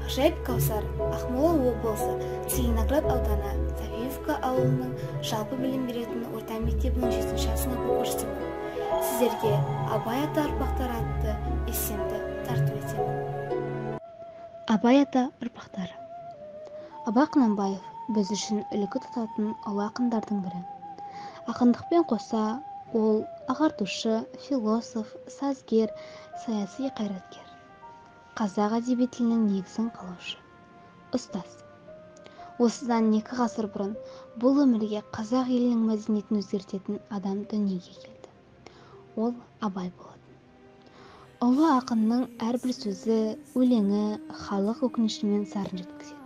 Ғажайып Каусар Ақмола облысы Целиноград ауданы Софиевка ауылының жалпы білім беретін орта мектебінің 7-ші сынып оқушысымын. Сіздерге Абай ата ұрпақтары атты эссемді тарту етемін. Абай ата ұрпақтары. Абай Құнанбаев біз үшін үлгі тұтатын ұлы ақындардың бірі. Ақындықпен қоса ол ағартушы, философ, сазгер, саяси қайраткер. Қазақ әдеби тілінің негізін қалаушы, ұстаз. Осыдан 2 ғасыр бұрын бұл өмірге қазақ елінің мәдениетін өзгертетін адам дүниеге келді. Ол Абай болатын. Ұлы ақынның әрбір сөзі, өлеңі халық өкінішімен зарын жеткізеді.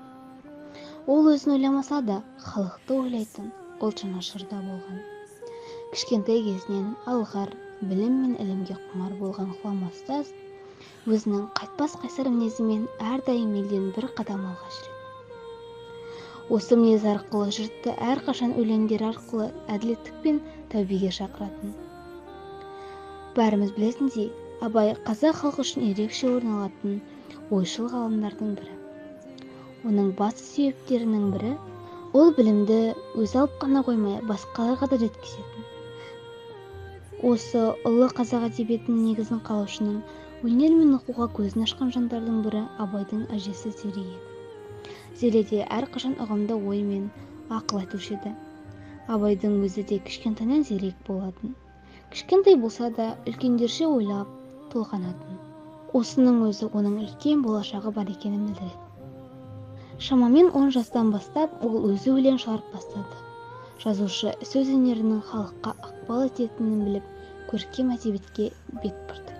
Ол өзін ойламаса да, халықты ойлайтын ұлт жанашырда болған. Кішкентай кезінен алғыр, білім мен ілімге құмар болған ғұлама ұстаз өзінің қайтпас қайсар мінезімен әрдайым елден бір қадам алға жүреді. Осы мінез арқылы жұртты әрқашан өлеңдер арқылы әділеттік пен тәубеге шақыратын. Бәріміз білетіндей, Абай қазақ халқы үшін ерекше орын алатын ойшыл ғалымдардың бірі. Оның басты себептерінің бірі ол білімді өзі алып қана қоймай басқаларға да жеткізетін. Осы ұлы қазақ әдебиетінің негізін қалаушының өнер мен оқуға көзін ашқан жандардың бірі Абайдың әжесі Зере еді. Зере де әрқашан ұғымды ой мен ақыл айтушы еді. Абайдың өзі де кішкентайынан зерек болатын. Кішкентай болса да үлкендерше ойлап, толғанатын. Осының өзі оның үлкен болашағы бар екенін білдіреді. Шамамен 10 жастан бастап ол өзі өлең шығарып бастады. Жазушы сөз өнерінің халыққа ықпал ететінін біліп, көркем әдебиетке бет бұрды.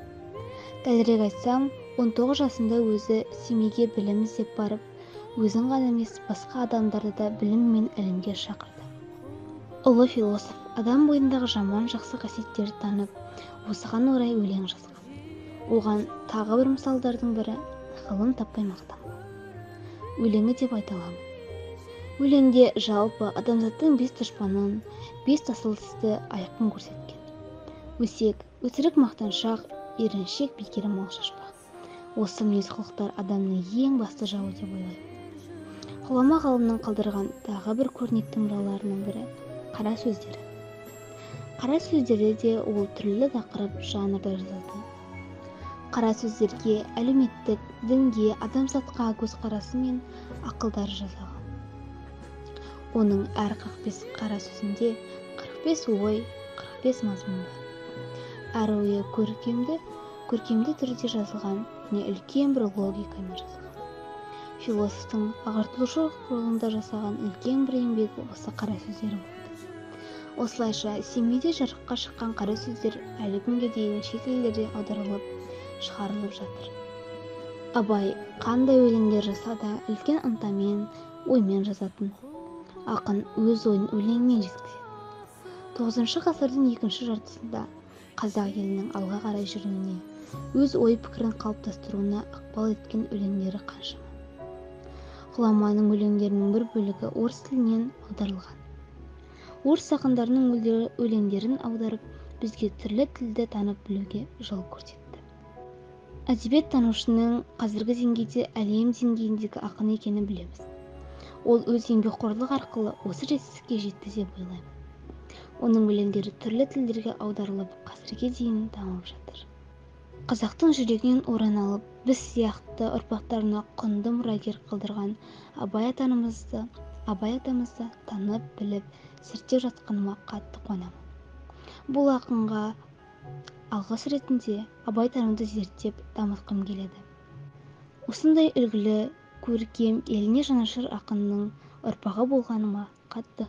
Дәлірек айтсам, 19 жасында өзі Семейге білім іздеп барып, өзін ғана емес басқа адамдарды да білім мен ілімге шақырды. Ұлы философ адам бойындағы жаман жақсы қасиеттерді танып, осыған орай өлең жазған. Оған тағы бір мысалдардың бірі ғылым таппай мақтанбау. Өлеңі деп айта аламын. Өлеңде жалпы адамзаттың 5 дұшпанын, 5 тасалысты айқын көрсеткен. Өсек, өтірік, мақтаншақ, еріншек, бекер, мал шашпақ. Осы мінез құлықтар адамның ең басты жауы деп ойлаймын. Ғұлама ғалымның қалдырған тағы бір көрнекті мұраларының бірі қара сөздері. Қара сөздерде де ол түрлі тақырып жанрда жазатын. Қара сөздерге әлеуметтік, дінге, адамзатқа көзқарасы мен ақылдары жазылған. Оның әр 45 қара сөзінде 45 ой, 45 мазмұн бар. Әр ойы көркемді түрде жазылған және үлкен бір логикамен жазылған. Философтың ағартушылық жолында жасаған үлкен бір еңбегі осы қара сөздері болды. Осылайша Семейде жарыққа шыққан қара сөздер әлі күнге дейін шет елдерде аударылып, шығарылып жатыр. Абай қандай өлеңдер жазса да үлкен ынтамен, оймен жазатын. Ақын өз ойын өлеңмен жеткізеді. 9 ғасырдың екінші жартысында қазақ елінің алға қарай жүруіне, өз ой пікірін қалыптастыруына ықпал еткен өлеңдері қаншама. Ғұламаның өлеңдерінің бір бөлігі орыс тілінен аударылған. Орыс ақындарының өлеңдерін аударып, бізге түрлі тілді танып білуге жол көрсетті. Әдебиет танушының қазіргі деңгейде әлем деңгейіндегі ақын екенін білеміз. Ол өз еңбекқорлығы арқылы осы жетістікке жетті деп ойлаймын. Оның өлеңдері түрлі тілдерге аударылып, қазірге дейін дамып жатыр. Қазақтың жүрегінен орын алып, біз сияқты ұрпақтарына құнды мұрагер қалдырған Абай атамызды танып, біліп, зерттеп жатқаныма қатты қуанамын. Бұл ақынға алғыс ретінде Абай тануды зерттеп дамытқым келеді. Осындай үлгілі, көркем, еліне жанашыр ақынның ұрпағы болғаныма қатты